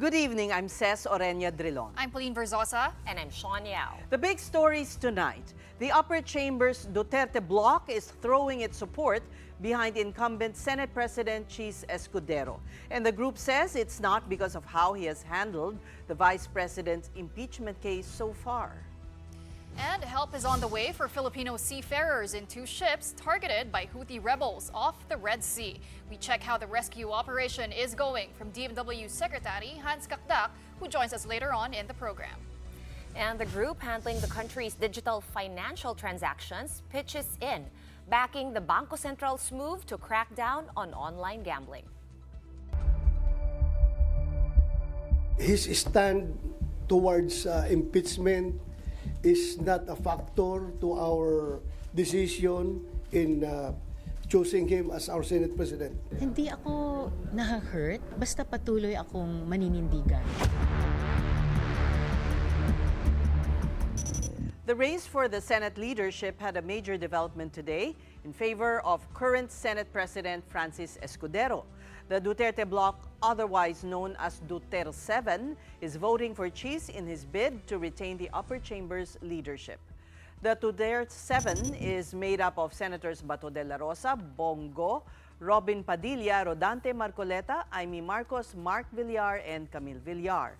Good evening, I'm Ces Orenia Drilon. I'm Pauline Verzosa. And I'm Sean Yao. The big stories tonight. The upper chamber's Duterte bloc is throwing its support behind incumbent Senate President Chis Escudero. And the group says it's not because of how he has handled the vice president's impeachment case so far. And help is on the way for Filipino seafarers in 2 ships targeted by Houthi rebels off the Red Sea. We check how the rescue operation is going from DMW Secretary Hans Kakdak, who joins us later on in the program. And the group handling the country's digital financial transactions pitches in, backing the Bangko Central's move to crack down on online gambling. His stand towards impeachment is not a factor to our decision in choosing him as our Senate President. Hindi ako na-hurt, basta patuloy akong maninindigan. The race for the Senate leadership had a major development today in favor of current Senate President Francis Escudero. The Duterte bloc, otherwise known as Duterte 7, is voting for Chis in his bid to retain the upper chamber's leadership. The Duterte 7 is made up of Senators Bato de la Rosa, Bongo, Robin Padilla, Rodante Marcoleta, Amy Marcos, Mark Villar, and Camille Villar.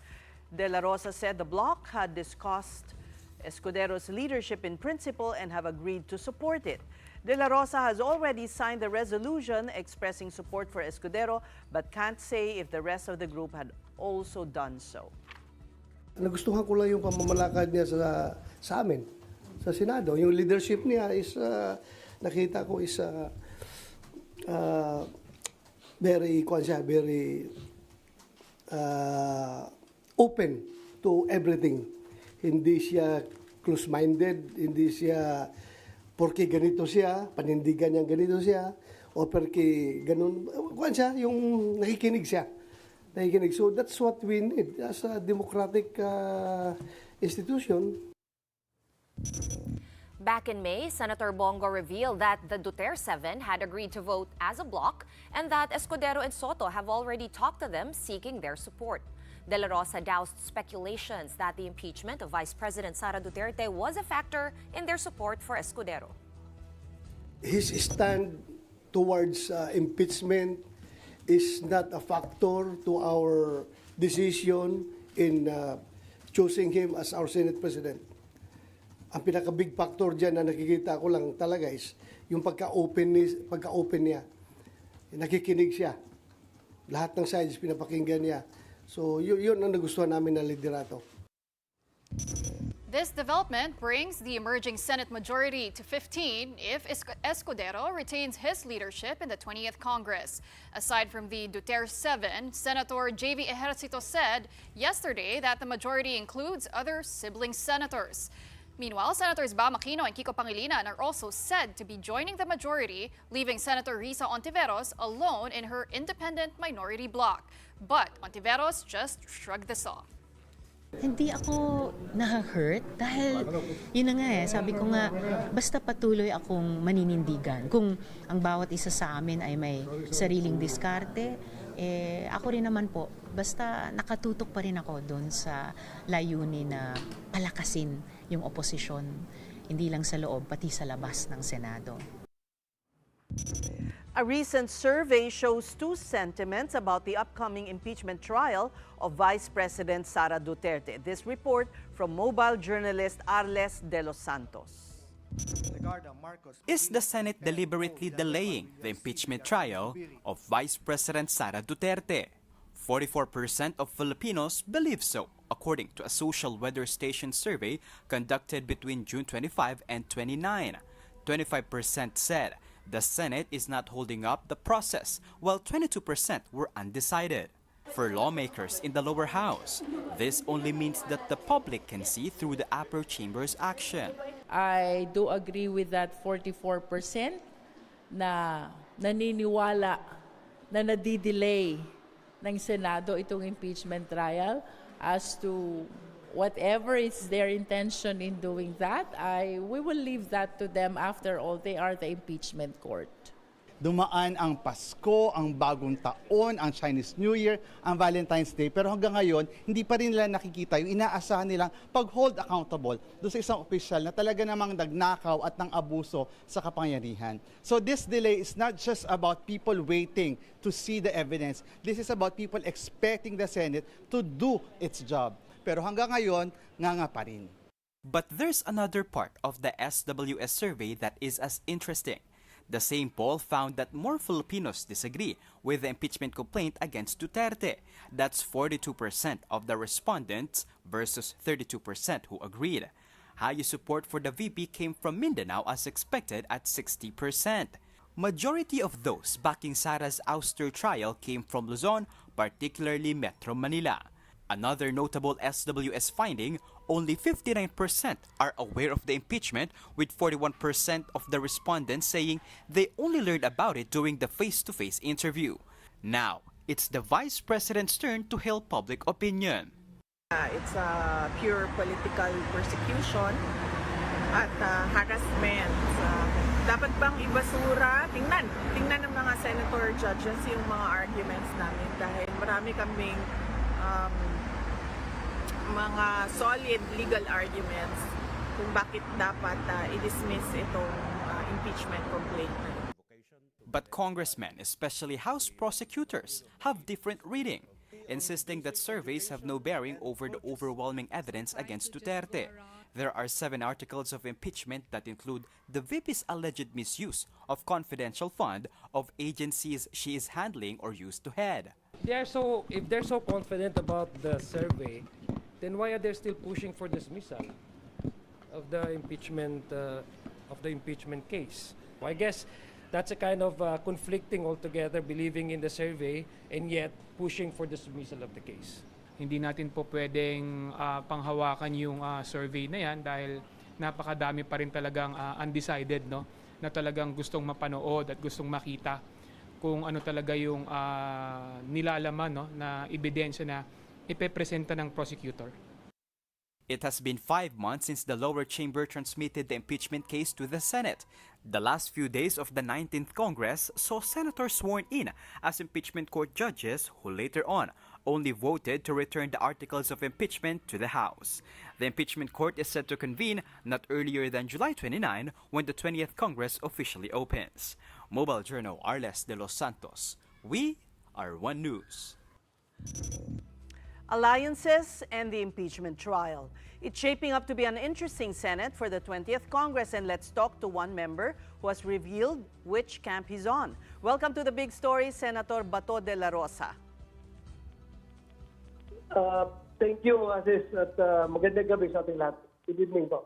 De la Rosa said the bloc had discussed Escudero's leadership in principle and have agreed to support it. De la Rosa has already signed the resolution expressing support for Escudero but can't say if the rest of the group had also done so. Nagustuhan ko lang yung pamamalakad niya sa amin, sa Senado. Yung leadership niya is, nakita ko is very open to everything. Hindi siya close-minded, hindi siya porque ganito siya, panindigan niya ganito siya, o porque ganun, kuwan siya, yung nakikinig siya. Nakikinig. So that's what we need as a democratic institution. Back in May, Senator Bongo revealed that the Duterte 7 had agreed to vote as a bloc and that Escudero and Soto have already talked to them seeking their support. De la Rosa doused speculations that the impeachment of Vice President Sara Duterte was a factor in their support for Escudero. His stand towards impeachment is not a factor to our decision in choosing him as our Senate President. Ang pinaka-big factor dyan na nakikita ko lang talaga is yung pagka-open niya. Nakikinig siya. Lahat ng sides pinapakinggan niya. So yun ang nagustuhan namin na liderato. This development brings the emerging Senate majority to 15 if Escudero retains his leadership in the 20th Congress. Aside from the Duterte 7, Senator J.V. Ejercito said yesterday that the majority includes other sibling senators. Meanwhile, Senators Bam Aquino and Kiko Pangilinan are also said to be joining the majority, leaving Senator Risa Ontiveros alone in her independent minority bloc. But Ontiveros just shrugged this off. Hindi ako na-hurt dahil yun na nga sabi ko nga, basta patuloy akong maninindigan. Kung ang bawat isa sa amin ay may sariling diskarte, ako rin naman po, basta nakatutok pa rin ako doon sa layunin na palakasin yung oposisyon, hindi lang sa loob, pati sa labas ng Senado. A recent survey shows 2 sentiments about the upcoming impeachment trial of Vice President Sara Duterte. This report from mobile journalist Arles de los Santos. Is the Senate deliberately delaying the impeachment trial of Vice President Sara Duterte? 44% of Filipinos believe so, according to a social weather station survey conducted between June 25 and 29. 25% said the Senate is not holding up the process, while 22% were undecided. For lawmakers in the lower house, this only means that the public can see through the upper chamber's action. I do agree with that 44% na naniniwala na nadidelay ng Senado itong impeachment trial. As to whatever is their intention in doing that, we will leave that to them. After all, they are the impeachment court. dumaan ang Pasko, ang Bagong Taon, ang Chinese New Year, ang Valentine's Day. Pero hanggang ngayon, hindi pa rin nila nakikita yung inaasahan nilang pag-hold accountable doon sa isang opisyal na talaga namang nagnakaw at nang abuso sa kapangyarihan. So this delay is not just about people waiting to see the evidence. This is about people expecting the Senate to do its job. Pero hanggang ngayon, nga pa rin. But there's another part of the SWS survey that is as interesting. The same poll found that more Filipinos disagree with the impeachment complaint against Duterte. That's 42% of the respondents versus 32% who agreed. High support for the VP came from Mindanao as expected at 60%. Majority of those backing Sara's ouster trial came from Luzon, particularly Metro Manila. Another notable SWS finding, only 59% are aware of the impeachment, with 41% of the respondents saying they only learned about it during the face-to-face interview. Now, it's the Vice President's turn to hail public opinion. It's a pure political persecution at harassment. Dapat bang ibasura? Tingnan ng mga senator judges yung mga arguments namin dahil marami kaming mga solid legal arguments kung bakit dapat i-dismiss itong impeachment complaint. But congressmen, especially House prosecutors, have different reading, insisting that surveys have no bearing over the overwhelming evidence against Duterte. There are 7 articles of impeachment that include the VP's alleged misuse of confidential fund of agencies she is handling or used to head. If they're so confident about the survey, then why are they still pushing for dismissal of the impeachment case? Well, I guess that's a kind of conflicting altogether, believing in the survey and yet pushing for dismissal of the case. Hindi natin po pwedeng panghawakan yung survey na yan dahil napakadami pa rin talagang undecided, no, na talagang gustong mapanood at gustong makita kung ano talaga yung nilalaman, no, na ebidensya na ipepresenta ng prosecutor. It has been 5 months since the lower chamber transmitted the impeachment case to the Senate. The last few days of the 19th Congress saw senators sworn in as impeachment court judges who later on only voted to return the articles of impeachment to the House. The impeachment court is set to convene not earlier than July 29 when the 20th Congress officially opens. Mobile Journal Arles de los Santos. We are One News. Alliances and the impeachment trial. It's shaping up to be an interesting Senate for the 20th Congress, and let's talk to one member who has revealed which camp he's on. Welcome to the big story, Senator Bato de la Rosa. Thank you, Aziz, at magandang gabi sa ating lahat. Good evening po.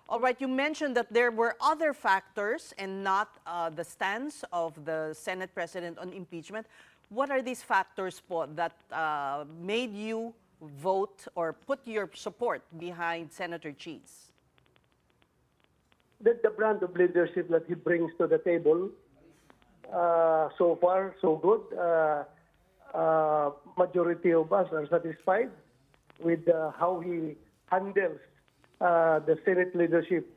All right, you mentioned that there were other factors and not the stance of the Senate President on impeachment. What are these factors po that made you vote or put your support behind Senator Cheese? The brand of leadership that he brings to the table, so far, so good. Majority of us are satisfied with how he handles the Senate leadership.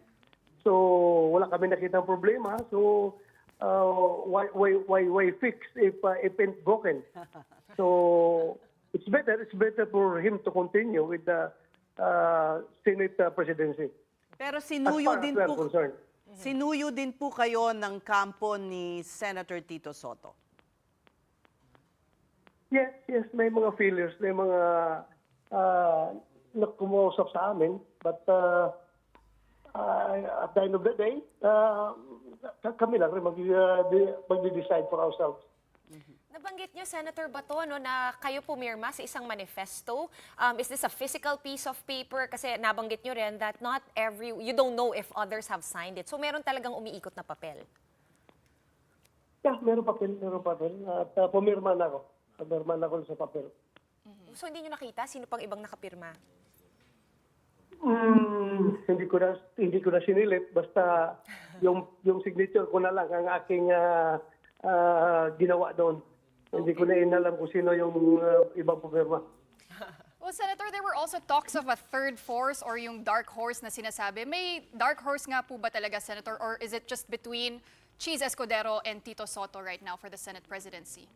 So wala kami nakitang problema. So why fix if it's broken? So it's better for him to continue with the Senate presidency. Pero sinuyo din po kayo ng kampo ni Senator Tito Soto. Yes, may mga failures, may mga nagkumausap sa amin, but at the end of the day, kami lang rin mag-decide for ourselves. Nabanggit niyo, Senator Bato, no, na kayo pumirma sa isang manifesto. Is this a physical piece of paper? Kasi nabanggit niyo rin that you don't know if others have signed it. So meron talagang umiikot na papel. Yeah, meron papel. At pumirma na ako. Pumirma na ako sa papel. So hindi niyo nakita sino pang ibang nakapirma? Hindi ko na sinilip. Basta yung signature ko na lang ang aking ginawa doon. Hindi ko na inalam kung sino yung ibang pumirma. Well, Senator, there were also talks of a third force or yung dark horse na sinasabi. May dark horse nga po ba talaga, Senator? Or is it just between Cheese Escudero and Tito Soto right now for the Senate presidency?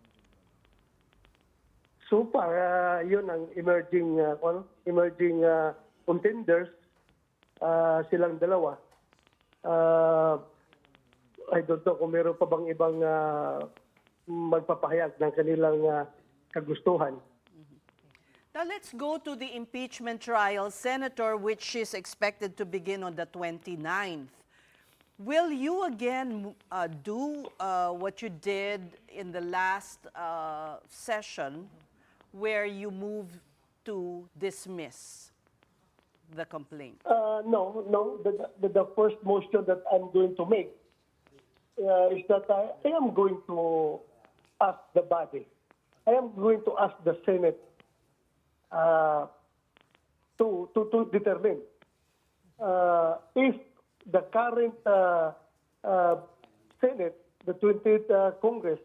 So far, yun ang emerging contenders, silang dalawa. I don't know kung meron pa bang ibang magpapahayag ng kanilang kagustuhan. Now let's go to the impeachment trial, Senator, which is expected to begin on the 29th. Will you again do what you did in the last session, where you moved to dismiss the complaint? No. The first motion that I'm going to make is that I am going to ask the body. I am going to ask the Senate to determine if the current Senate, the 28th Congress,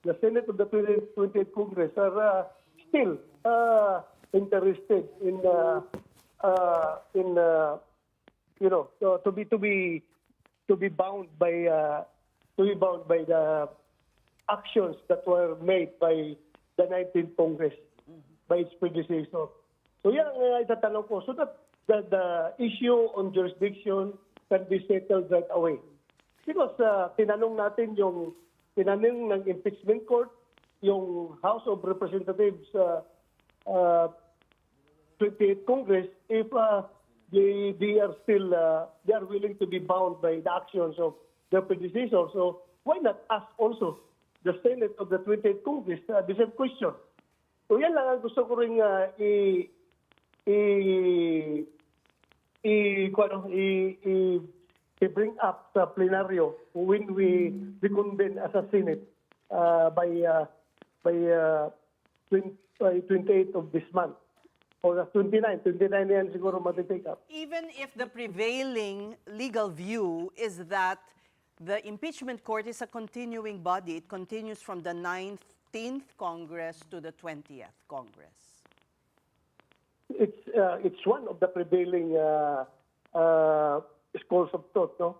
the Senate of the 28th Congress are still interested in to be bound by the actions that were made by the 19th Congress, by its predecessor. So yan ang itatanong ko, so that the issue on jurisdiction can be settled right away. Because tinanong ng impeachment court, yung House of Representatives 28th Congress, if they are willing to be bound by the actions of their predecessor. So why not ask also the Senate of the 28th Congress the same question? So yan lang ang gusto ko rin i-bring up sa plenaryo when we reconvene as a Senate by 28th of this month. Or 29 yan siguro matitake up. Even if the prevailing legal view is that the impeachment court is a continuing body, it continues from the 19th Congress to the 20th Congress. It's one of the prevailing schools of thought, no?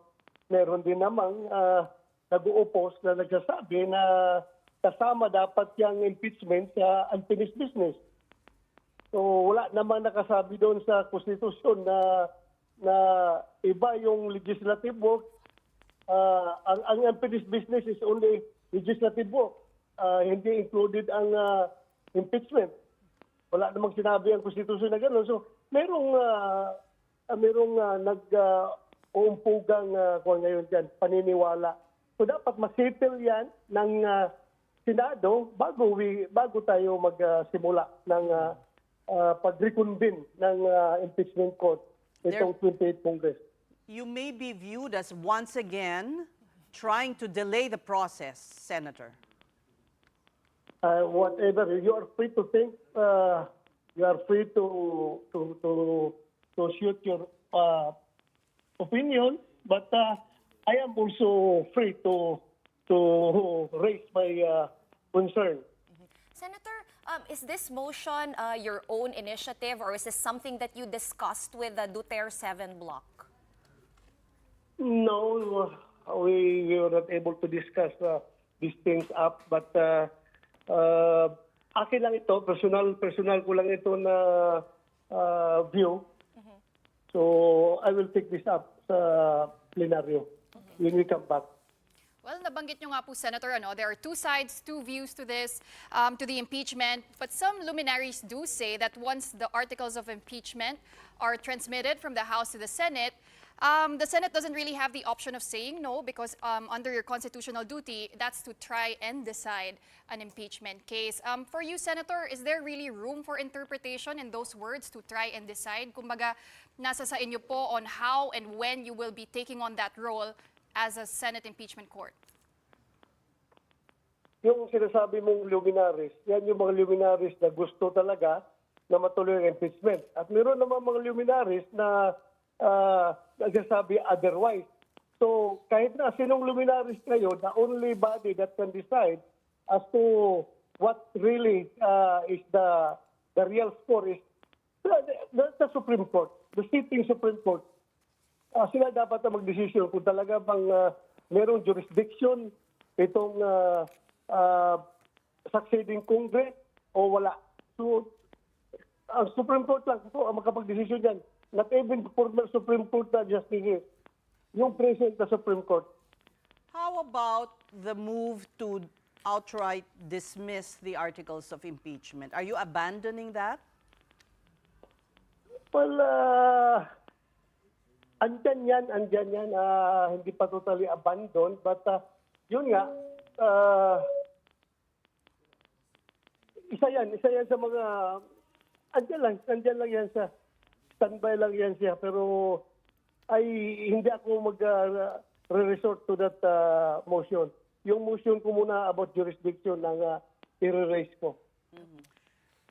Meron din namang nag-uupos na nagsasabi na kasama dapat yung impeachment sa unfinished business. So wala namang nakasabi doon sa konstitusyon na iba yung legislative work. Ang unfinished business is only legislative work. Hindi included ang impeachment. Wala namang sinabi ang konstitusyon na gano'n. So merong nag-uumpugang ngayon dyan, paniniwala. So dapat masettle yan ng Senado bago tayo magsimula ng pag-reconvene ng impeachment court itong 28th Congress. You may be viewed as once again trying to delay the process, Senator. Whatever, you are free to think, you are free to shoot your opinion, but I am also free to raise my concern. Senator, is this motion your own initiative, or is this something that you discussed with the Duterte 7 bloc? No, we were not able to discuss these things up, but akin lang ito, personal ko lang ito na view. So I will take this up sa plenaryo when we come back. Well, nabanggit nyo nga po, Senator, there are two sides, two views to this, to the impeachment. But some luminaries do say that once the articles of impeachment are transmitted from the House to the Senate doesn't really have the option of saying no, because under your constitutional duty, that's to try and decide an impeachment case. For you, Senator, is there really room for interpretation in those words, to try and decide? Kumbaga, nasa sa inyo po on how and when you will be taking on that role as a Senate impeachment court? Yung sinasabi mong luminaries, yan yung mga luminaries na gusto talaga na matuloy ang impeachment. At meron naman mga luminaries na nagsasabi otherwise. So kahit na sinong luminaries kayo, the only body that can decide as to what really is the real score is the Supreme Court, the sitting Supreme Court. Sila dapat na mag-decision kung talaga bang merong jurisdiction itong succeeding Congress o wala. So, ang Supreme Court lang po ang makapag-desisyon dyan. Not even former Supreme Court na justices. Yung present na Supreme Court. How about the move to outright dismiss the articles of impeachment? Are you abandoning that? Well, andyan yan. Hindi pa totally abandoned. But yun nga, isa yan sa mga, andyan lang yan sa, standby lang yan siya. Pero ay hindi ako mag-resort to that motion. Yung motion ko muna about jurisdiction ng i-raise ko.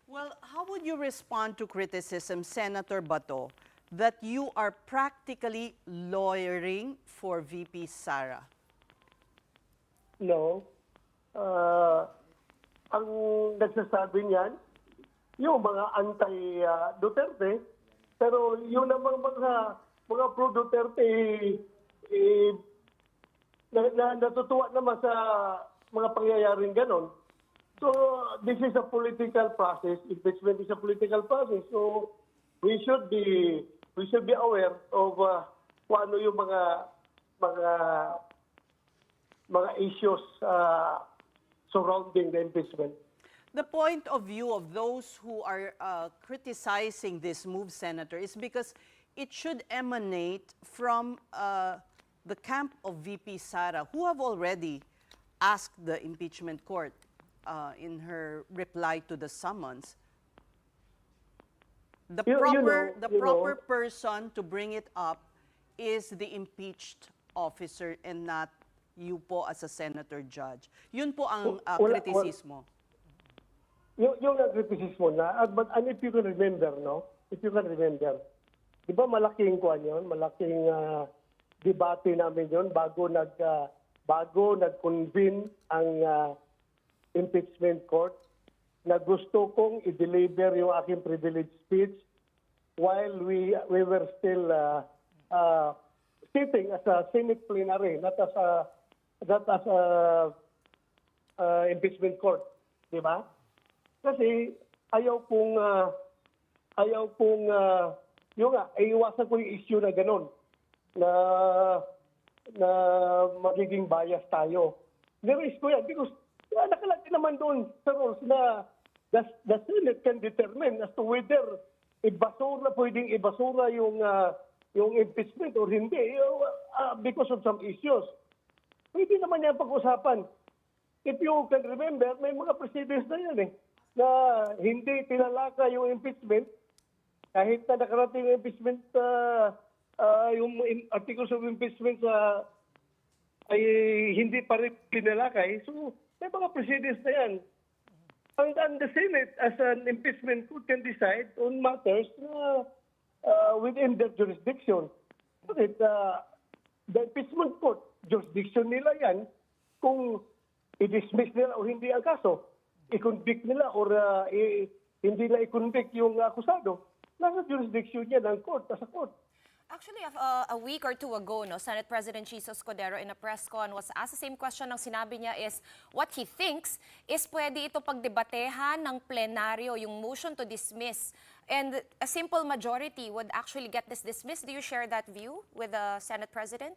Well, how would you respond to criticism, Senator Bato, that you are practically lawyering for VP Sara? No. Ang nagsasabi niyan, yung mga anti-Duterte, pero yun namang mga pro-Duterte, natutuwa naman sa mga pangyayaring ganon. So, this is a political process. Impeachment is a political process. So, we should be aware of kung ano yung mga issues surrounding the impeachment. The point of view of those who are criticizing this move, Senator, is because it should emanate from the camp of VP Sara, who have already asked the impeachment court in her reply to the summons. The proper person to bring it up is the impeached officer and not you po as a senator judge. Yun po ang kritisismo. Yung kritisismo na, but if you can remember, no? If you can remember, di ba malaking kuwan yun? Malaking debate namin yun bago nag-convene ang impeachment court na gusto kong i-deliver yung aking privileged speech while we were still sitting as a Senate plenary, not as a impeachment court, di ba? Kasi ayaw pong iwasan ko yung issue na ganun na magiging bias tayo. Nirais ko yan because nakalagay naman doon sa rules na the Senate can determine as to whether pwedeng ibasura yung impeachment or hindi because of some issues. Pwede naman yan pag-usapan. If you can remember, may mga precedents na yan na hindi tinalaka yung impeachment kahit na nakarating yung impeachment yung articles of impeachment ay hindi pa rin tinalakay. So, may mga precedents na yan. And the Senate as an impeachment court can decide on matters within their jurisdiction. Bakit the impeachment court, jurisdiction nila yan kung i-dismiss nila o hindi ang kaso, i-convict nila or hindi na i-convict yung akusado. Nasa jurisdiction niya ng court, as a court. Actually, a week or two ago, Senate President Jesus Escudero in a press con was asked the same question. Ang sinabi niya is what he thinks is pwede ito pagdebatehan ng plenaryo, yung motion to dismiss. And a simple majority would actually get this dismissed. Do you share that view with the Senate President?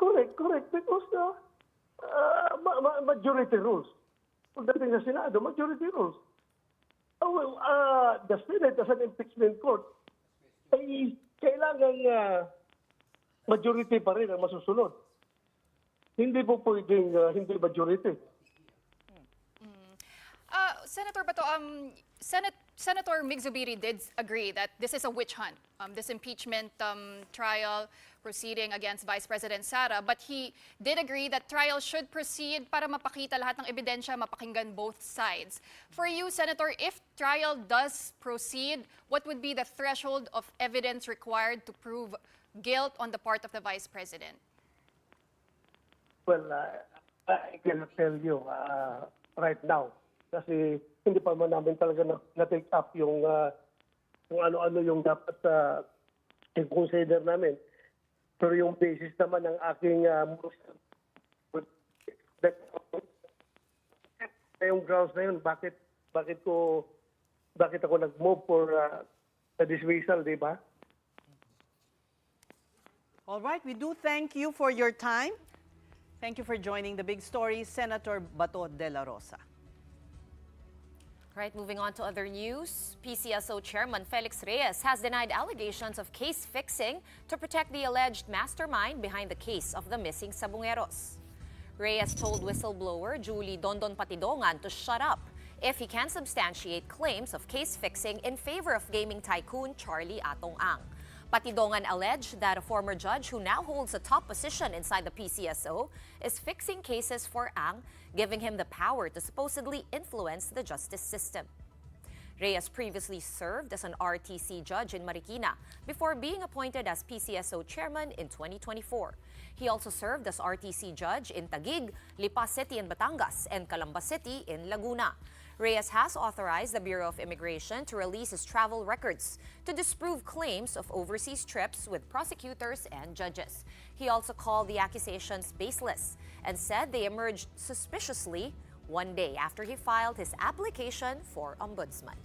Correct. Because majority rules. Pagdating sa Senado, majority rules. The Senate as an impeachment court ay kailangan majority pa rin ang masusunod. Hindi po pwedeng hindi majority. Senator Bato, Senator Mig-Zubiri did agree that this is a witch hunt, this impeachment trial proceeding against Vice President Sara, but he did agree that trial should proceed para mapakita lahat ng ebidensya, mapakinggan both sides. For you, Senator, if trial does proceed, what would be the threshold of evidence required to prove guilt on the part of the Vice President? Well, I cannot tell you right now. Kasi hindi pa man namin talaga na-take up yung kung ano-ano yung dapat i-consider namin. Pero yung basis naman ng aking yung grounds na yun, bakit ako nag-move for the dismissal, di ba? All right, we do thank you for your time. Thank you for joining the big story, Senator Bato de la Rosa. Right, moving on to other news. PCSO Chairman Felix Reyes has denied allegations of case fixing to protect the alleged mastermind behind the case of the missing Sabongeros. Reyes told whistleblower Julie Dondon Patidongan to shut up if he can substantiate claims of case fixing in favor of gaming tycoon Charlie Atong Ang. Patidongan alleged that a former judge who now holds a top position inside the PCSO is fixing cases for Ang, giving him the power to supposedly influence the justice system. Reyes previously served as an RTC judge in Marikina before being appointed as PCSO chairman in 2024. He also served as RTC judge in Taguig, Lipa City in Batangas, and Calamba City in Laguna. Reyes has authorized the Bureau of Immigration to release his travel records to disprove claims of overseas trips with prosecutors and judges. He also called the accusations baseless and said they emerged suspiciously one day after he filed his application for ombudsman.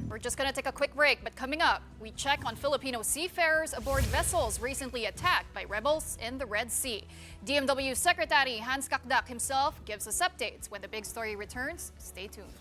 We're just going to take a quick break, but coming up, we check on Filipino seafarers aboard vessels recently attacked by rebels in the Red Sea. DMW Secretary Hans Kakdak himself gives us updates when the big story returns. Stay tuned.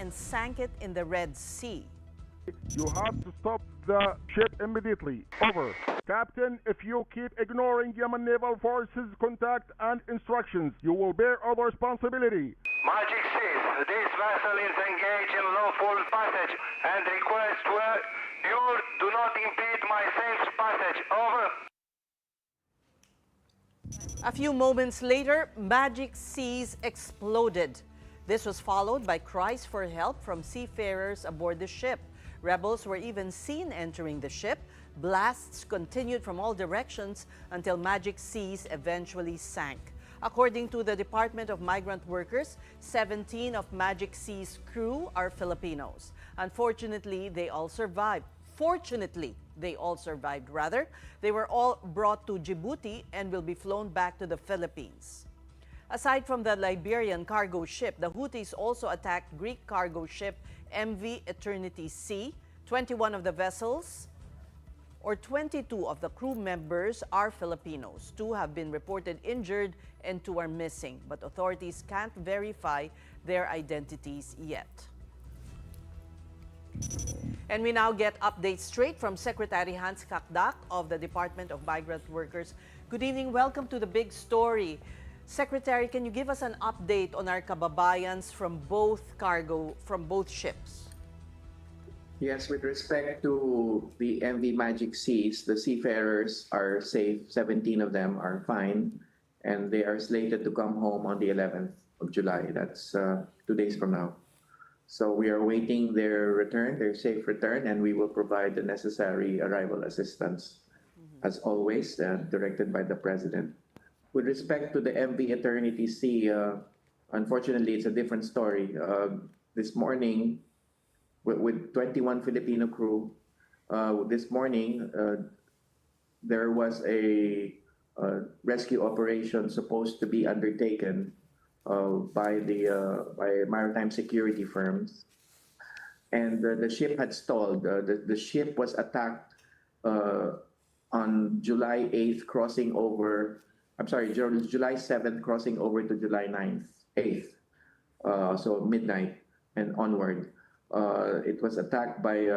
and sank it in the Red Sea. You have to stop the ship immediately. Over. Captain, if you keep ignoring Yemen Naval Forces contact and instructions, you will bear all responsibility. Magic says this vessel is engaged in lawful passage and request you do not impede my safe passage. Over. A few moments later, Magic Seas exploded. This was followed by cries for help from seafarers aboard the ship. Rebels were even seen entering the ship. Blasts continued from all directions until Magic Seas eventually sank. According to the Department of Migrant Workers, 17 of Magic Sea's crew are Filipinos. Unfortunately, they all survived. Fortunately, they all survived, rather. They were all brought to Djibouti and will be flown back to the Philippines. Aside from the Liberian cargo ship, the Houthis also attacked Greek cargo ship MV Eternity Sea. 21 of the vessels, or 22 of the crew members, are Filipinos. 2 have been reported injured and 2 are missing, but authorities can't verify their identities yet. And we now get updates straight from Secretary Hans Kakdak of the Department of Migrant Workers. Good evening. Welcome to the big story. Secretary, can you give us an update on our kababayans from both ships? Yes, with respect to the MV Magic Seas, the seafarers are safe. 17 of them are fine, and they are slated to come home on the 11th of July. That's 2 days from now. So we are awaiting their return, their safe return, and we will provide the necessary arrival assistance, as always, directed by the President. With respect to the MV Eternity Sea, unfortunately, it's a different story. This morning, with 21 Filipino crew, this morning, there was a rescue operation supposed to be undertaken by maritime security firms, and the ship had stalled. The ship was attacked on July 8th, crossing over. July 7th, crossing over to July 8th, so midnight and onward. It was attacked by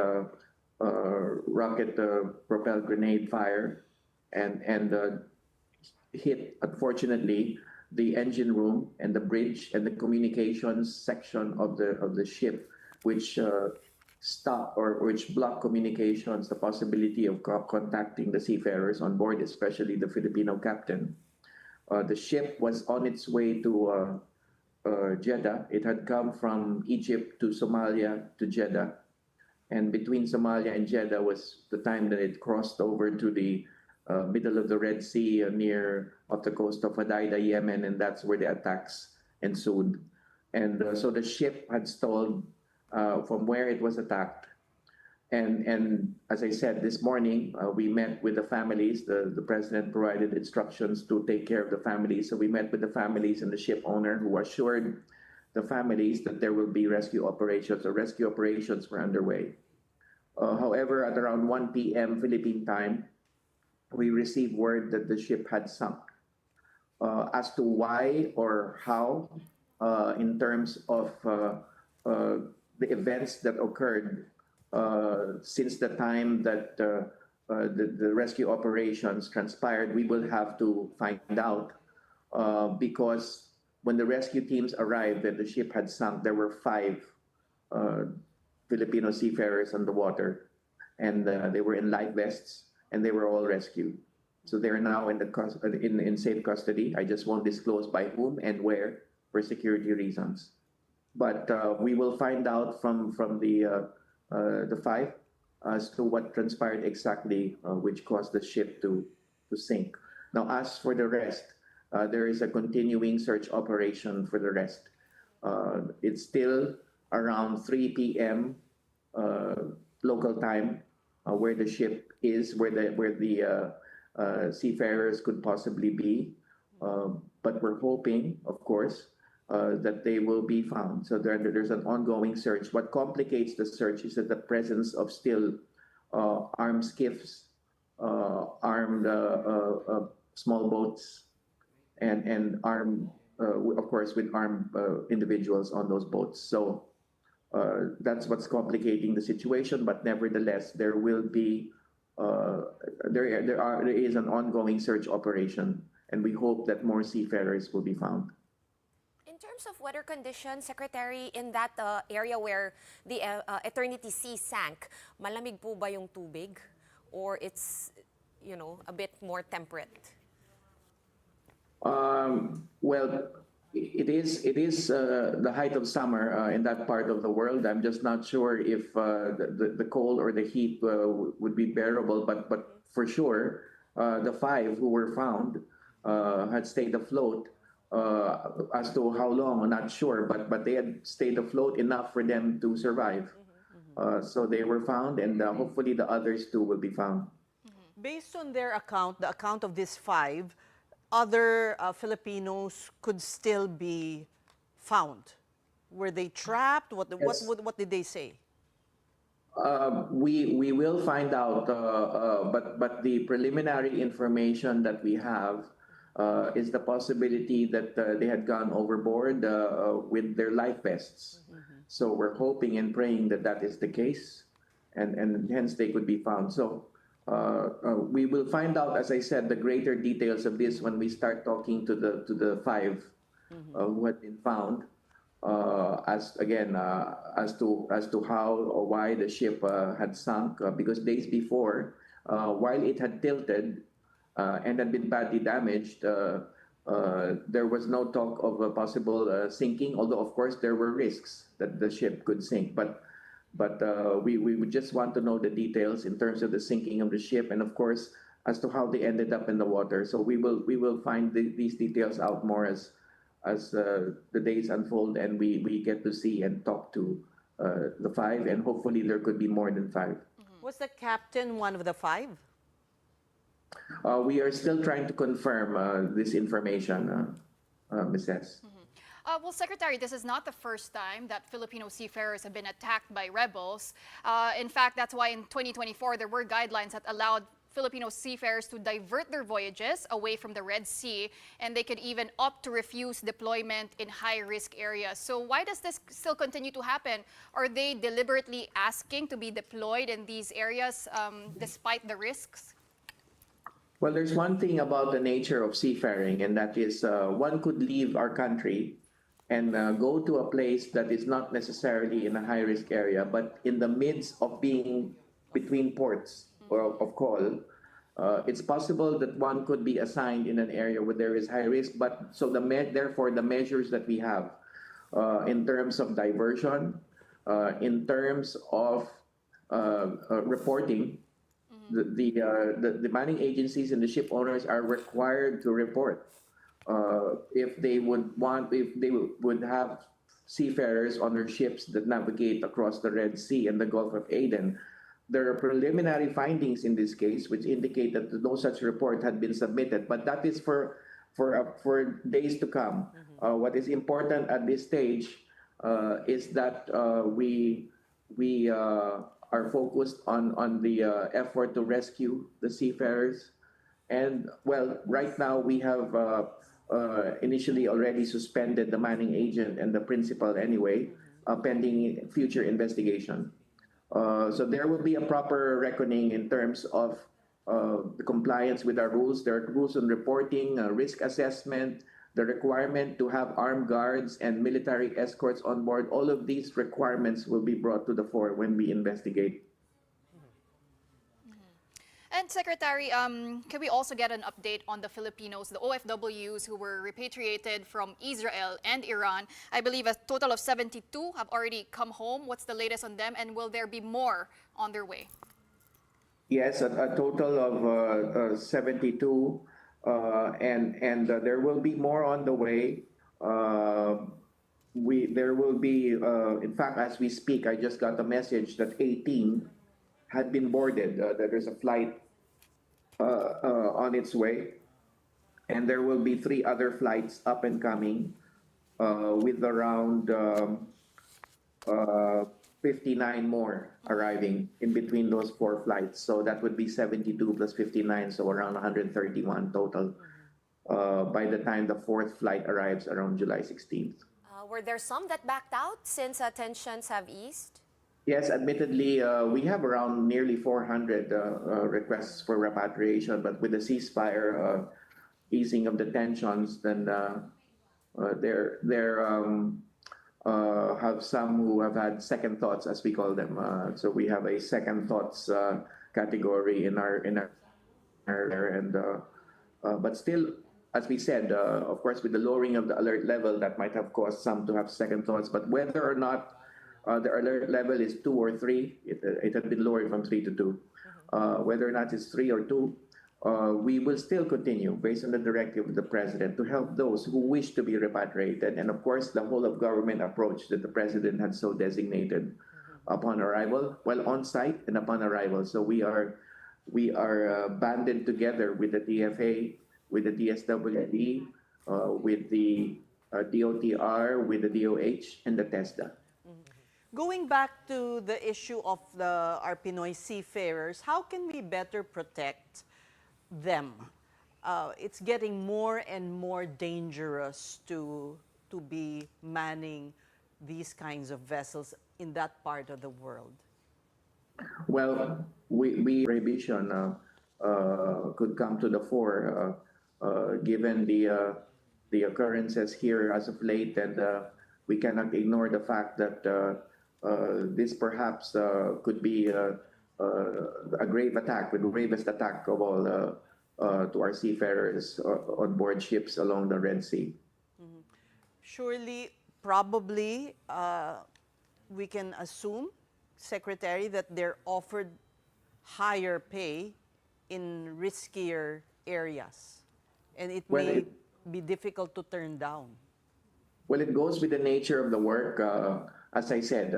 rocket-propelled grenade fire, and hit, unfortunately, the engine room and the bridge and the communications section of the ship, which stopped or which blocked communications, the possibility of contacting the seafarers on board, especially the Filipino captain. The ship was on its way to Jeddah. It had come from Egypt to Somalia to Jeddah. And between Somalia and Jeddah was the time that it crossed over to the middle of the Red Sea near off the coast of Hodeida, Yemen, and that's where the attacks ensued. And so the ship had stalled from where it was attacked. And as I said, this morning, we met with the families. The President provided instructions to take care of the families. So we met with the families and the ship owner, who assured the families that there will be rescue operations, or rescue operations were underway. However, at around 1 p.m. Philippine time, we received word that the ship had sunk. As to why or how, in terms of the events that occurred since the time that the rescue operations transpired, we will have to find out, because when the rescue teams arrived and the ship had sunk, there were 5 Filipino seafarers on the water, and they were in life vests, and they were all rescued. So they're now in safe custody. I just won't disclose by whom and where for security reasons. But we will find out from the 5 as to what transpired exactly, which caused the ship to sink. Now, as for the rest, there is a continuing search operation for the rest. It's still around 3 p.m. Local time, where the ship is, where the seafarers could possibly be. But we're hoping, of course, that they will be found. So there's an ongoing search. What complicates the search is that the presence of still armed skiffs, armed small boats, and armed, of course, with armed individuals on those boats. So That's what's complicating the situation. But nevertheless, there will be there is an ongoing search operation, and we hope that more seafarers will be found. In terms of weather conditions, Secretary, in that area where the Eternity Sea sank, malamig po ba yung tubig? Or it's, a bit more temperate? Well, it is the height of summer in that part of the world. I'm just not sure if the cold or the heat would be bearable, but for sure, the 5 who were found had stayed afloat. As to how long, I'm not sure, but they had stayed afloat enough for them to survive. So they were found, and hopefully the others too will be found. Based on their account, the account of these 5, other Filipinos could still be found. Were they trapped? What did they say? We will find out, but the preliminary information that we have is the possibility that they had gone overboard with their life vests. So we're hoping and praying that that is the case, and hence they could be found. So we will find out, as I said, the greater details of this when we start talking to the 5 who had been found. As to how or why the ship had sunk, because days before, while it had tilted and had been badly damaged, there was no talk of a possible sinking, although of course there were risks that the ship could sink. But we would just want to know the details in terms of the sinking of the ship, and of course as to how they ended up in the water. So we will find these details out more as the days unfold, and we get to see and talk to the 5, and hopefully there could be more than 5. Was the captain one of the 5? We are still trying to confirm this information, Ms. S. Well, Secretary, this is not the first time that Filipino seafarers have been attacked by rebels. In fact, that's why in 2024 there were guidelines that allowed Filipino seafarers to divert their voyages away from the Red Sea, and they could even opt to refuse deployment in high-risk areas. So why does this still continue to happen? Are they deliberately asking to be deployed in these areas despite the risks? Well, there's one thing about the nature of seafaring, and that is one could leave our country and go to a place that is not necessarily in a high-risk area, but in the midst of being between ports of call, it's possible that one could be assigned in an area where there is high risk. But so therefore, the measures that we have in terms of diversion, in terms of reporting, the mining agencies and the ship owners are required to report if they would have seafarers on their ships that navigate across the Red Sea and the Gulf of Aden. There are preliminary findings in this case which indicate that no such report had been submitted, but that is for days to come. What is important at this stage is that we are focused on the effort to rescue the seafarers. And well, right now we have initially already suspended the mining agent and the principal anyway, pending future investigation. So there will be a proper reckoning in terms of the compliance with our rules. There are rules on reporting, risk assessment, the requirement to have armed guards and military escorts on board. All of these requirements will be brought to the fore when we investigate. And Secretary, can we also get an update on the Filipinos, the OFWs who were repatriated from Israel and Iran? I believe a total of 72 have already come home. What's the latest on them, and will there be more on their way? Yes, a total of 72, and there will be more on the way. There will be, in fact, as we speak, I just got a message that 18 had been boarded. That there's a flight on its way, and there will be 3 other flights up and coming with around 59 more arriving in between those 4 flights. So that would be 72 plus 59, so around 131 total by the time the 4th flight arrives around July 16th. Were there some that backed out since tensions have eased? Yes, admittedly, we have around nearly 400 requests for repatriation, but with the ceasefire easing of the tensions, then there have some who have had second thoughts, as we call them. So we have a second thoughts category in our and but still, as we said, of course, with the lowering of the alert level, that might have caused some to have second thoughts. But whether or not the alert level is 2 or 3, it had been lowered from 3 to 2. Whether or not it's 3 or 2, we will still continue, based on the directive of the President, to help those who wish to be repatriated. And of course, the whole of government approach that the President had so designated upon arrival, well, on site and upon arrival. So we are banded together with the DFA, with the DSWD, with the DOTR, with the DOH, and the TESDA. Going back to the issue of our Pinoy seafarers, how can we better protect them? It's getting more and more dangerous to be manning these kinds of vessels in that part of the world. Well, we prohibition could come to the fore given the occurrences here as of late, and we cannot ignore the fact that this perhaps could be a grave attack, the gravest attack of all to our seafarers on board ships along the Red Sea. Surely, probably, we can assume, Secretary, that they're offered higher pay in riskier areas, and it may be difficult to turn down. Well, it goes with the nature of the work. As I said,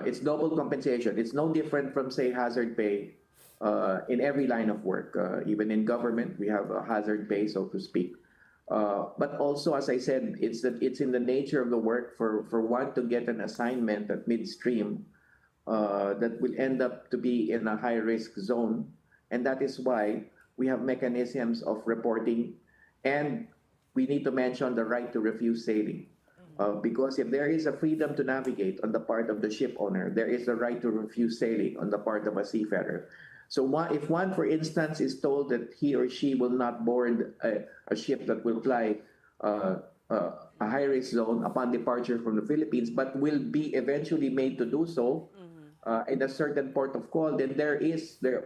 it's double compensation. It's no different from, say, hazard pay in every line of work. Even in government, we have a hazard pay, so to speak. But also, as I said, it's in the nature of the work for one to get an assignment at midstream that will end up to be in a high-risk zone. And that is why we have mechanisms of reporting. And we need to mention the right to refuse sailing. Because if there is a freedom to navigate on the part of the ship owner, there is a right to refuse sailing on the part of a seafarer. So if one, for instance, is told that he or she will not board a ship that will fly a high-risk zone upon departure from the Philippines, but will be eventually made to do so in a certain port of call, then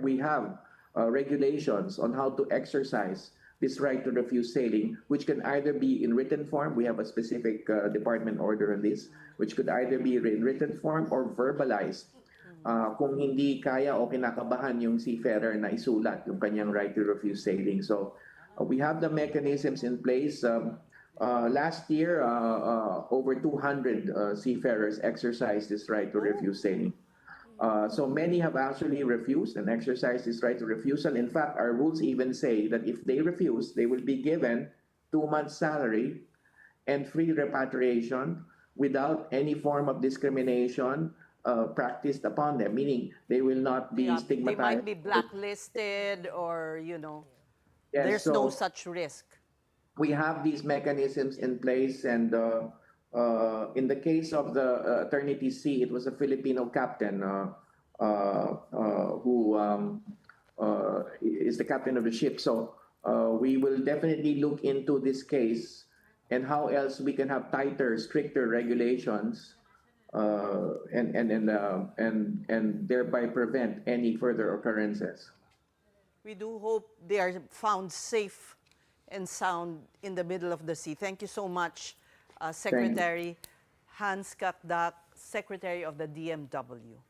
we have regulations on how to exercise this right to refuse sailing, which can either be in written form. We have a specific department order on this, which could either be in written form or verbalized. Kung hindi kaya o kinakabahan yung seafarer na isulat yung kanyang right to refuse sailing. So we have the mechanisms in place. Last year, over 200 seafarers exercised this right to refuse sailing. So many have actually refused and exercised this right to refusal. In fact, our rules even say that if they refuse, they will be given 2 months' salary and free repatriation without any form of discrimination practiced upon them, meaning they will not be stigmatized. They might be blacklisted or, Yes, there's no such risk. We have these mechanisms in place, and in the case of the Eternity Sea, it was a Filipino captain who is the captain of the ship. So we will definitely look into this case and how else we can have tighter, stricter regulations and thereby prevent any further occurrences. We do hope they are found safe and sound in the middle of the sea. Thank you so much, Secretary Hans Kakdak, Secretary of the DMW.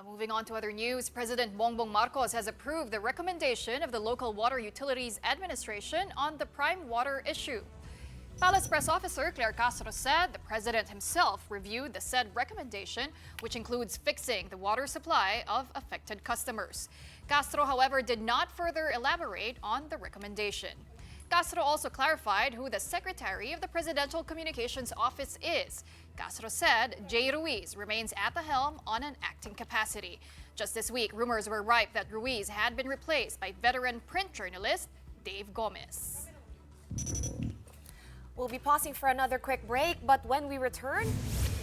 Moving on to other news, President Bongbong Marcos has approved the recommendation of the Local Water Utilities Administration on the Primewater issue. Palace Press Officer Claire Castro said the President himself reviewed the said recommendation, which includes fixing the water supply of affected customers. Castro, however, did not further elaborate on the recommendation. Castro also clarified who the Secretary of the Presidential Communications Office is. Castro said Jay Ruiz remains at the helm on an acting capacity. Just this week, rumors were rife that Ruiz had been replaced by veteran print journalist Dave Gomez. We'll be pausing for another quick break, but when we return,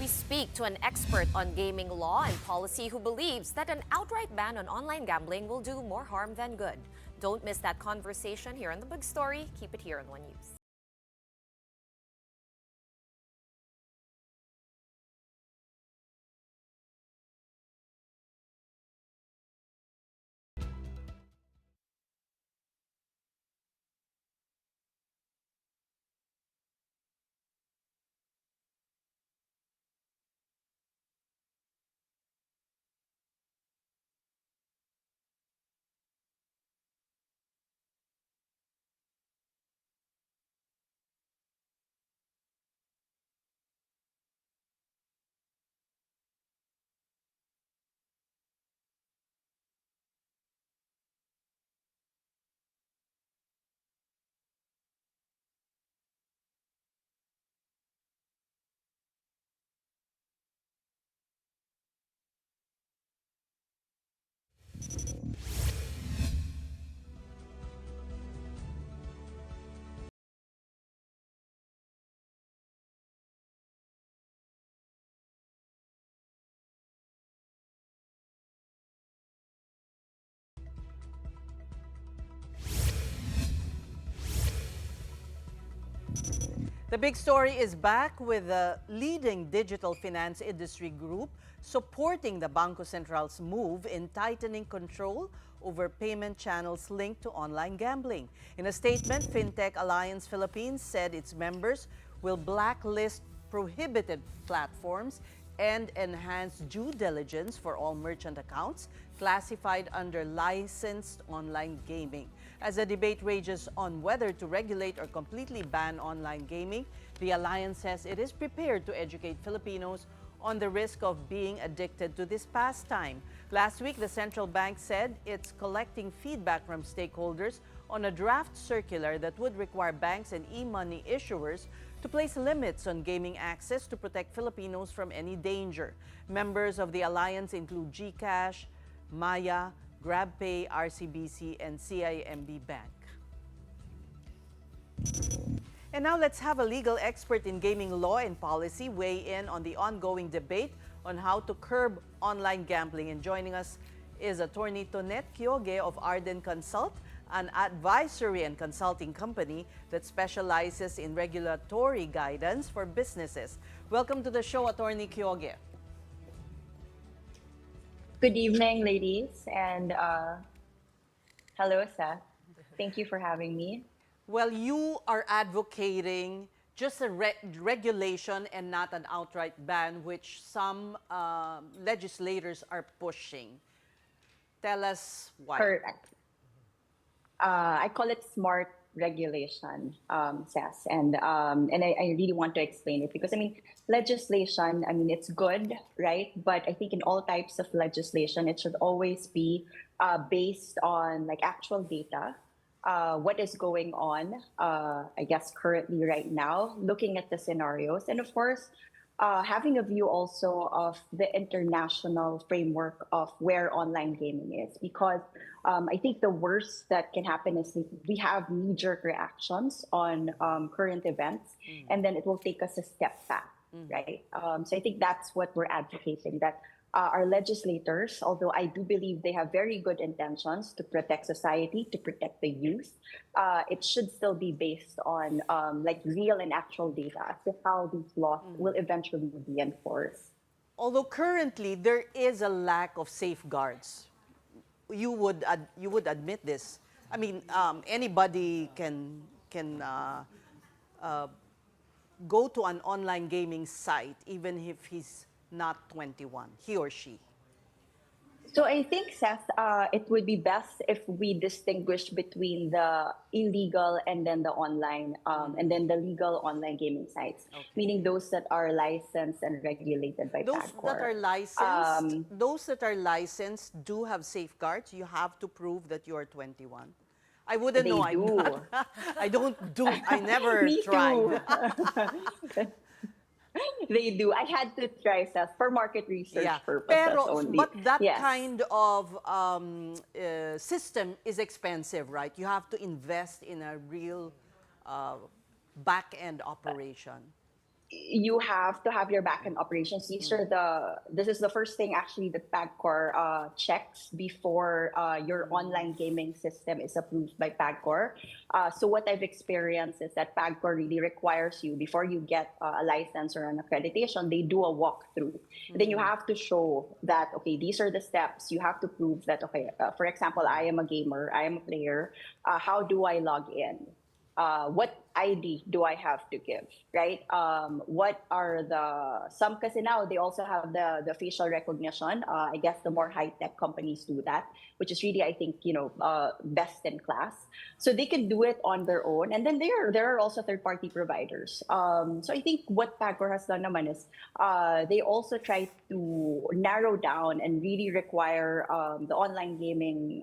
we speak to an expert on gaming law and policy who believes that an outright ban on online gambling will do more harm than good. Don't miss that conversation here on The Big Story. Keep it here on One News. The Big Story is back with the leading digital finance industry group supporting the Bangko Central's move in tightening control over payment channels linked to online gambling. In a statement, FinTech Alliance Philippines said its members will blacklist prohibited platforms and enhance due diligence for all merchant accounts classified under licensed online gaming. As the debate rages on whether to regulate or completely ban online gaming, the Alliance says it is prepared to educate Filipinos on the risk of being addicted to this pastime. Last week, the central bank said it's collecting feedback from stakeholders on a draft circular that would require banks and e-money issuers to place limits on gaming access to protect Filipinos from any danger. Members of the alliance include GCash, Maya, GrabPay, RCBC, and CIMB Bank. And now let's have a legal expert in gaming law and policy weigh in on the ongoing debate on how to curb online gambling. And joining us is attorney Tonette Kyoge of Arden Consult, an advisory and consulting company that specializes in regulatory guidance for businesses. Welcome to the show, Attorney Kyoge. Good evening, ladies, and hello, Seth. Thank you for having me. Well, you are advocating just a regulation and not an outright ban, which some legislators are pushing. Tell us why. Correct. I call it smart regulation, Seth, and I really want to explain it because legislation. It's good, right? But I think in all types of legislation, it should always be based on actual data. What is going on, I guess, currently right now, looking at the scenarios, and of course, having a view also of the international framework of where online gaming is. Because I think the worst that can happen is we have knee-jerk reactions on current events, and then it will take us a step back, right? So I think that's what we're advocating, that our legislators, although I do believe they have very good intentions to protect society, to protect the youth, it should still be based on real and actual data as to how these laws will eventually be enforced. Although currently there is a lack of safeguards, you would admit this. Anybody can go to an online gaming site even if he's not 21, he or she. So I think, Seth, it would be best if we distinguish between the illegal and then the online, and then the legal online gaming sites, meaning those that are licensed and regulated by PAGCOR. Those that are licensed do have safeguards. You have to prove that you are 21. I wouldn't know. I don't do. I never tried. They do. I had to try, Seth, for market research purposes only. But that kind of system is expensive, right? You have to invest in a real back-end operation? You have to have your backend operations. This is the first thing actually that PAGCOR checks before your online gaming system is approved by PAGCOR. So what I've experienced is that PAGCOR really requires you, before you get a license or an accreditation, they do a walkthrough. Then you have to show that, okay, these are the steps. You have to prove that, okay, for example, I am a gamer, I am a player. How do I log in? What ID do I have to give, right? What are some, kasi now they also have the facial recognition. I guess the more high-tech companies do that, which is really, I think, best in class. So they can do it on their own. And then there are also third-party providers. So I think what PAGCOR has done naman is they also try to narrow down and really require the online gaming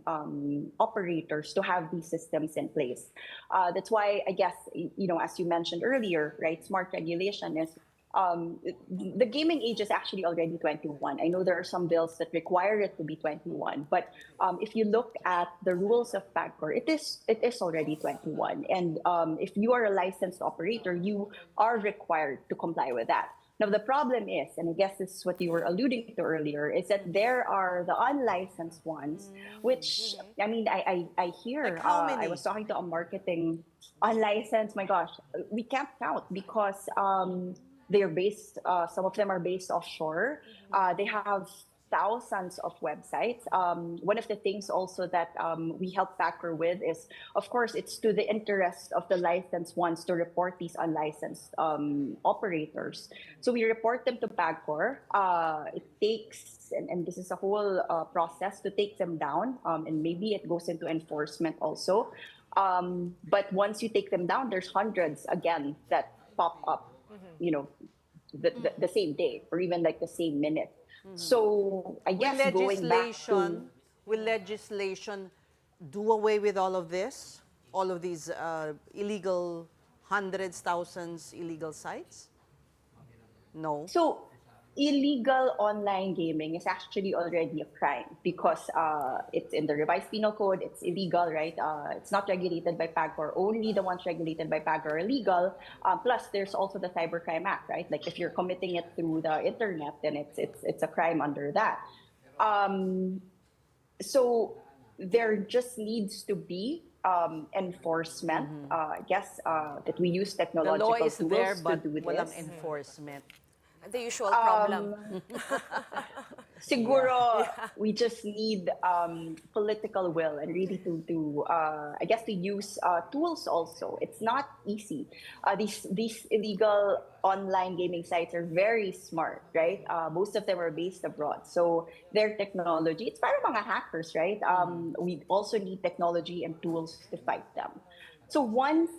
operators to have these systems in place. That's why, I guess, as you mentioned earlier, right, smart regulation is the gaming age is actually already 21. I know there are some bills that require it to be 21, but if you look at the rules of PAGCOR, it is already 21. And if you are a licensed operator, you are required to comply with that. Now, the problem is, and I guess this is what you were alluding to earlier, is that there are the unlicensed ones, which, I mean, I hear, Like how many? I was talking to a marketing unlicensed, my gosh, we can't count because they're based, some of them are based offshore. They have thousands of websites. One of the things also that we help PAGCOR with is, of course, it's to the interest of the licensed ones to report these unlicensed operators. So we report them to PAGCOR. It takes, and this is a whole process to take them down, and maybe it goes into enforcement also. But once you take them down, there's hundreds again that pop up, the same day or even like the same minute. So I guess will legislation do away with all of this? All of these illegal, hundreds, thousands illegal sites? No. So illegal online gaming is actually already a crime because it's in the revised penal code. It's illegal, right? It's not regulated by PAGCOR. Only the ones regulated by PAGCOR are legal. Plus, there's also the Cybercrime Act, right? Like if you're committing it through the internet, then it's a crime under that. So there just needs to be enforcement. I guess that we use technological tools to do there, this. but walang enforcement. The usual problem. Siguro, we just need political will and really to I guess to use tools also. It's not easy. These illegal online gaming sites are very smart, right? Most of them are based abroad. So their technology, it's para mga hackers, right? We also need technology and tools to fight them. So once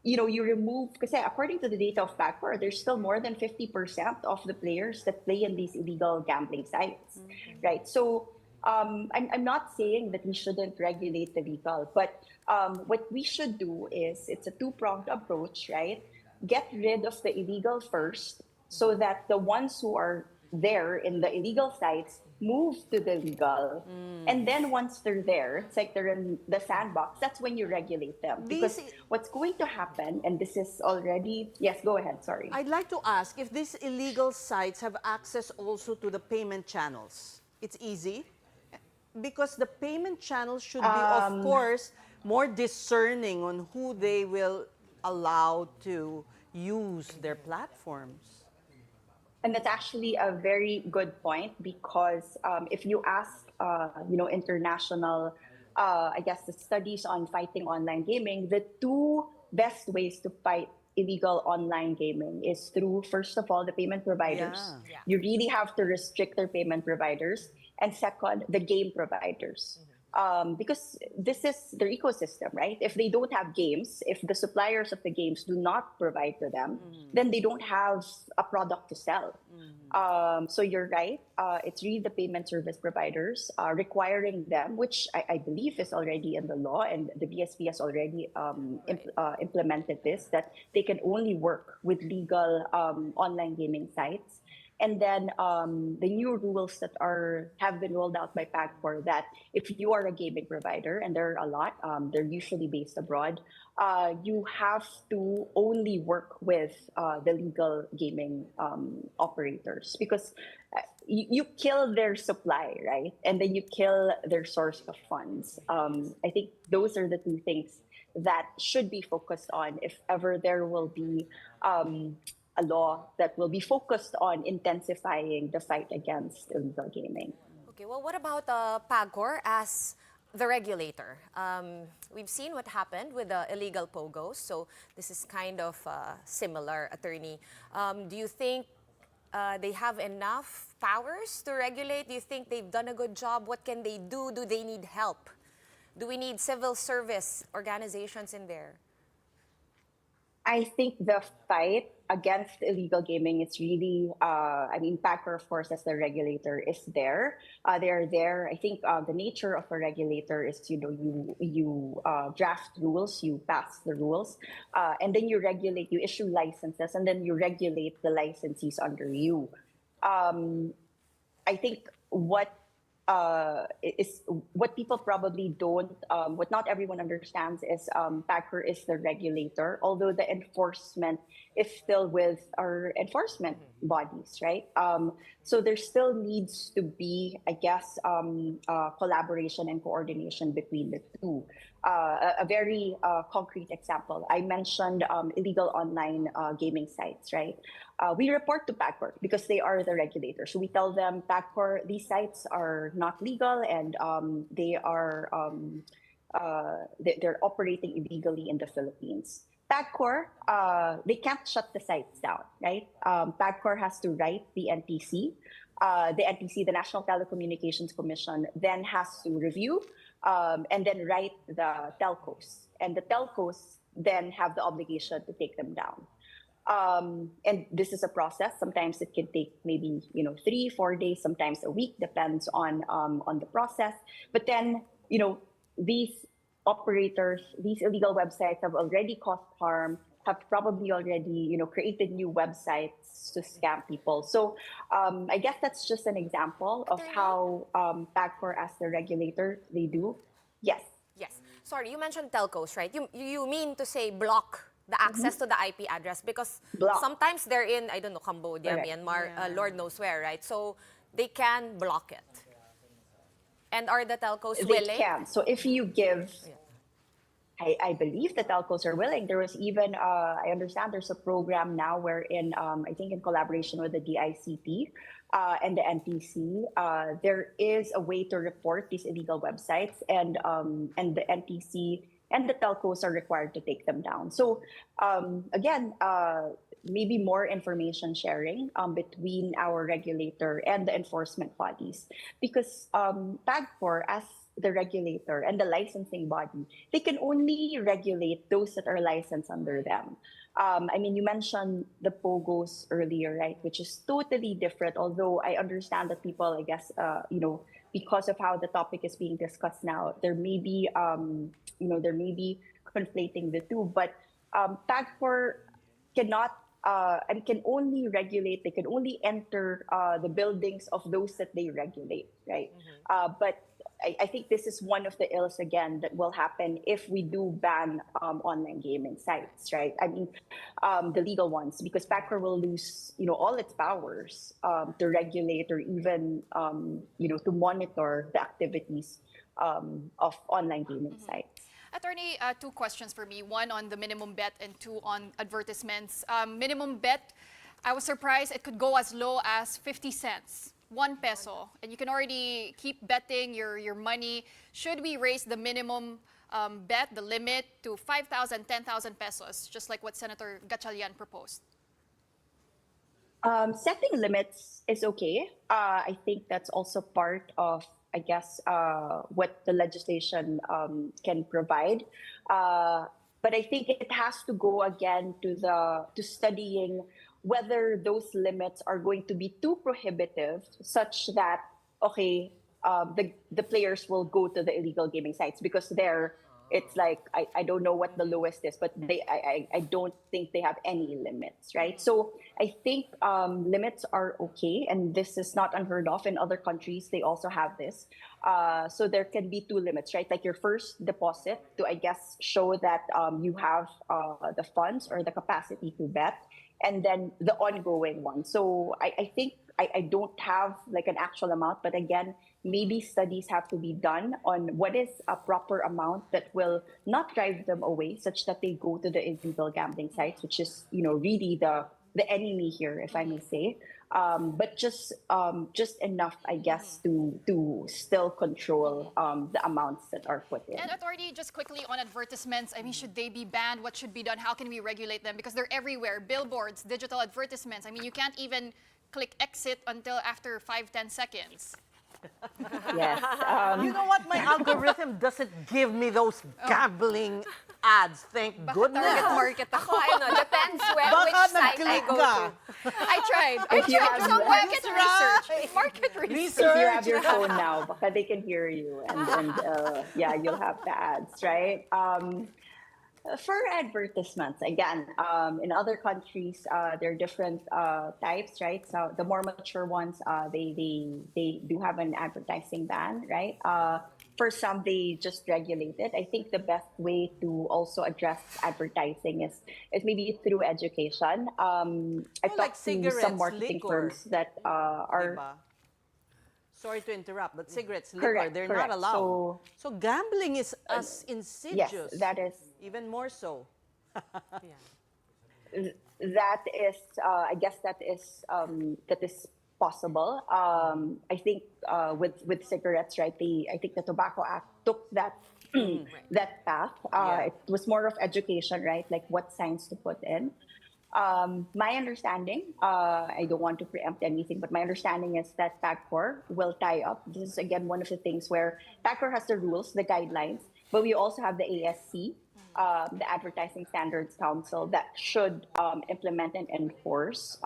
you remove, because according to the data of PAGCOR, there's still more than 50% of the players that play in these illegal gambling sites, right? So I'm not saying that we shouldn't regulate the legal, but what we should do is, it's a two-pronged approach, right? Get rid of the illegal first so that the ones who are there in the illegal sites move to the legal. And then once they're there, it's like they're in the sandbox, that's when you regulate them. Because what's going to happen, and this is already, yes, go ahead, sorry. I'd like to ask if these illegal sites have access also to the payment channels. It's easy because the payment channels should be, of course, more discerning on who they will allow to use their platforms. And that's actually a very good point because if you ask, international, I guess, the studies on fighting online gaming, the two best ways to fight illegal online gaming is through, first of all, the payment providers. Yeah. You really have to restrict their payment providers. And second, the game providers. Because this is their ecosystem, right? If they don't have games, if the suppliers of the games do not provide to them, then they don't have a product to sell. So you're right. It's really the payment service providers requiring them, which I believe is already in the law, and the BSP has already implemented this, that they can only work with legal online gaming sites. And then the new rules that have been rolled out by PAGCOR that if you are a gaming provider, and there are a lot, they're usually based abroad, you have to only work with the legal gaming operators because you kill their supply, right? And then you kill their source of funds. I think those are the two things that should be focused on if ever there will be a law that will be focused on intensifying the fight against illegal gaming. Okay, well, what about PAGCOR as the regulator? We've seen what happened with the illegal POGOs, so this is kind of similar, Attorney. Do you think they have enough powers to regulate? Do you think they've done a good job? What can they do? Do they need help? Do we need civil service organizations in there? I think the fight against illegal gaming is really, PAGCOR, of course, as the regulator, is there. They are there. I think the nature of a regulator is, you draft rules, you pass the rules, and then you regulate, you issue licenses, and then you regulate the licensees under you. I think what people probably don't, what not everyone understands is PAGCOR is the regulator, although the enforcement is still with our enforcement bodies, right? So there still needs to be, I guess, collaboration and coordination between the two. A very concrete example, I mentioned illegal online gaming sites, right? We report to PAGCOR because they are the regulator. So we tell them, PAGCOR, these sites are not legal and they're operating illegally in the Philippines. PAGCOR, they can't shut the sites down, right? PAGCOR has to write the NTC. The NTC, the National Telecommunications Commission, then has to review and then write the telcos. And the telcos then have the obligation to take them down. And this is a process. Sometimes it can take maybe 3-4 days, sometimes a week, depends on the process. But then these operators, these illegal websites have already caused harm, have probably already created new websites to scam people. So I guess that's just an example of how PAGCOR as the regulator, they do. Yes. Yes. Sorry, you mentioned telcos, right? You mean to say block the access to the IP address because sometimes they're in, I don't know, Cambodia, Correct. Myanmar, Lord knows where, right? So they can block it. And are the telcos willing? They can. So if you give, I believe the telcos are willing. There was even, I understand there's a program now wherein, I think in collaboration with the DICT and the NTC, there is a way to report these illegal websites and the NTC and the telcos are required to take them down. So again, maybe more information sharing between our regulator and the enforcement bodies. Because PAGCOR, as the regulator and the licensing body, they can only regulate those that are licensed under them. You mentioned the POGOs earlier, right? Which is totally different, although I understand that people, I guess, because of how the topic is being discussed now, there may be conflating the two, but PAGCOR cannot can only regulate, they can only enter the buildings of those that they regulate, right? But I think this is one of the ills, again, that will happen if we do ban online gaming sites, right? The legal ones, because PAGCOR will lose, all its powers to regulate or even, to monitor the activities of online gaming sites. Attorney, 2 questions for me. 1 on the minimum bet and 2 on advertisements. Minimum bet, I was surprised it could go as low as 50 cents. 1 peso, and you can already keep betting your money. Should we raise the minimum bet, the limit, to 5,000, 10,000 pesos, just like what Senator Gatchalian proposed? Setting limits is okay. I think that's also part of, I guess, what the legislation can provide. But I think it has to go again to studying whether those limits are going to be too prohibitive, such that the players will go to the illegal gaming sites because there It's like I don't know what the lowest is, but I don't think they have any limits, right? So I think limits are okay, and this is not unheard of in other countries. They also have this. So there can be two limits, right? Like your first deposit to, I guess, show that you have the funds or the capacity to bet, and then the ongoing one. So I think I don't have like an actual amount, but again, maybe studies have to be done on what is a proper amount that will not drive them away, such that they go to the illegal gambling sites, which is, you know, really the enemy here, if I may say. But just enough, I guess, to still control the amounts that are put in. And Attorney, just quickly on advertisements, I mean, should they be banned? What should be done? How can we regulate them? Because they're everywhere. Billboards, digital advertisements. I mean, you can't even click exit until after 5-10 seconds. Yes. You know what? My algorithm doesn't give me those gambling ads. Thank goodness. Target market ako. Depends which Baka site I nag-click go ka. to. I tried. If you have So the- market research. Market research. If you have your phone now, baka they can hear you, and yeah, you'll have the ads, right? For advertisements, again, in other countries, there are different types, right? So the more mature ones, they do have an advertising ban, right? For some, they just regulate it. I think the best way to also address advertising is maybe through education. I Well, like talked to cigarettes, some marketing liquor. firms that are. Diba? Sorry to interrupt, but cigarettes, liquor, Correct, they're correct. not allowed. So gambling is as insidious. Yes, that is. Even more so. That is, I guess that is possible. I think with cigarettes, right? I think the Tobacco Act took that that path. It was more of education, right? Like what signs to put in. My understanding, I don't want to preempt anything, but my understanding is that PAGCOR will tie up. This is again one of the things where PAGCOR has the rules, the guidelines, but we also have the ASC, the Advertising Standards Council, that should implement and enforce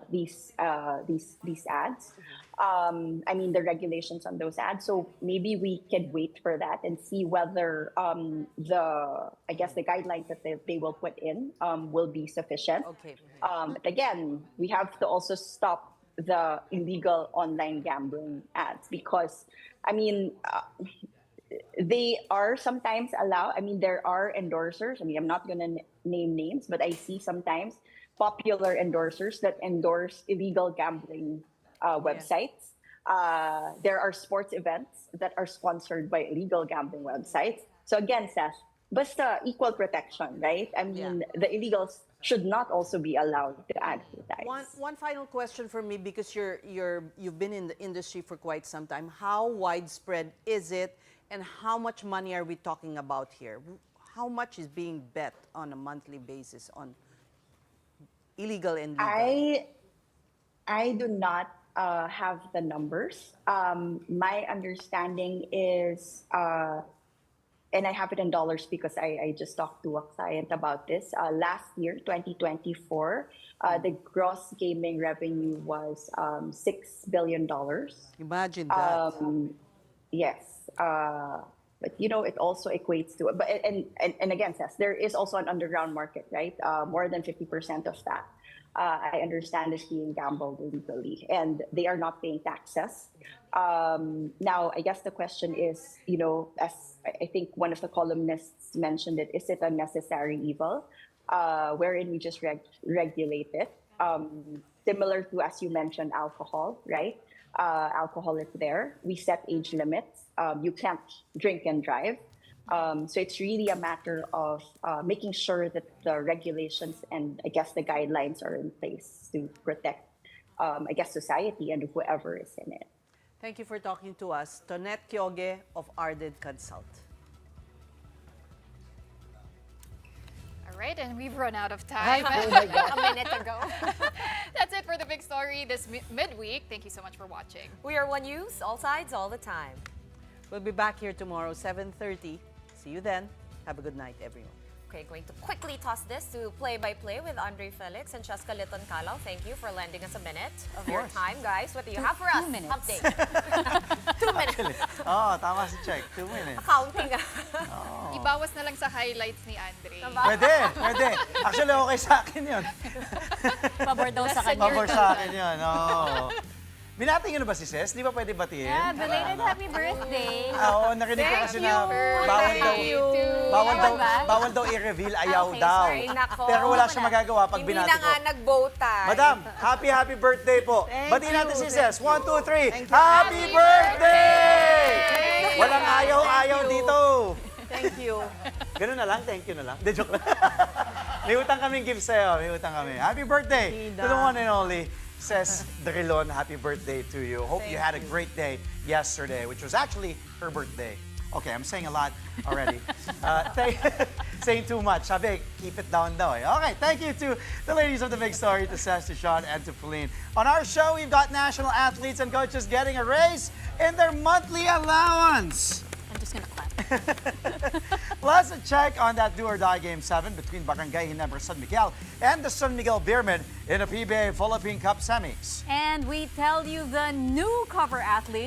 these ads. I mean, the regulations on those ads. So maybe we can wait for that and see whether the guidelines that they will put in will be sufficient. Okay. But again, we have to also stop the illegal online gambling ads because, I mean, they are sometimes allowed. I mean, there are endorsers. I mean, I'm not going to name names, but I see sometimes popular endorsers that endorse illegal gambling websites. There are sports events that are sponsored by illegal gambling websites. So again, Seth, basta equal protection, right? I mean, the illegals should not also be allowed to advertise. One final question for me, because you've been in the industry for quite some time. How widespread is it, and how much money are we talking about here? How much is being bet on a monthly basis on illegal and legal? I do not have the numbers. My understanding is, and I have it in dollars because I just talked to a client about this. Last year, 2024, the gross gaming revenue was $6 billion. Imagine that. Yes. But you know, it also equates to, but and again, Seth, there is also an underground market, right? More than 50% of that, I understand, is being gambled illegally, and they are not paying taxes. Now, I guess the question is, you know, as I think one of the columnists mentioned it, is it a necessary evil, wherein we just regulate it? Similar to, as you mentioned, alcohol, right? Alcohol is there. We set age limits. You can't drink and drive. So it's really a matter of making sure that the regulations and I guess the guidelines are in place to protect, I guess, society and whoever is in it. Thank you for talking to us. Tonette Kyoge of Ardent Consult. All right, and we've run out of time. Oh my God. A minute ago. That's it for the big story this midweek. Thank you so much for watching. We are One News, all sides, all the time. We'll be back here tomorrow, 7:30. See you then. Have a good night, everyone. Okay, going to quickly toss this to play-by-play with Andre Felix and Cheska Liton Calao. Thank you for lending us a minute of your time, guys. What do you have for us? 2 minutes. Update. 2 minutes. Tama si Check. 2 minutes. Accounting. Ibawas na lang sa highlights ni Andre. Pwede. Actually, okay sa akin yun. Pabor daw sa kanya. Pabor sa akin yun. Binati nyo na ba si Ses? Di ba pwede batiin? Yeah, belated happy birthday. Oo, narinig ko kasi na bawal daw i-reveal, ayaw Okay, daw. sorry, nako. Pero wala siyang magagawa pag Hindi binati na ko. nga nag-vote. Madam, happy birthday po. Thank Batiin you. natin si Ses. 1, 2, 3. Thank you. Happy birthday! Walang ayaw dito. Thank you. Ganun na lang, thank you na lang. De, joke lang. May utang kaming gift sa'yo. May utang kami. Happy birthday to the one and only Ses Drilon. Happy birthday to you. Hope you had a great day yesterday, which was actually her birthday. Okay, I'm saying a lot already. Saying too much. Sabi, keep it down daw. Okay, thank you to the ladies of the big story, to Ses, to Sean, and to Pauline. On our show, we've got national athletes and coaches getting a raise in their monthly allowance. I'm just gonna clap. Plus, a check on that do-or-die Game 7 between Barangay Ginebra San Miguel and the San Miguel Beermen in a PBA Philippine Cup semis. And we tell you the new cover athlete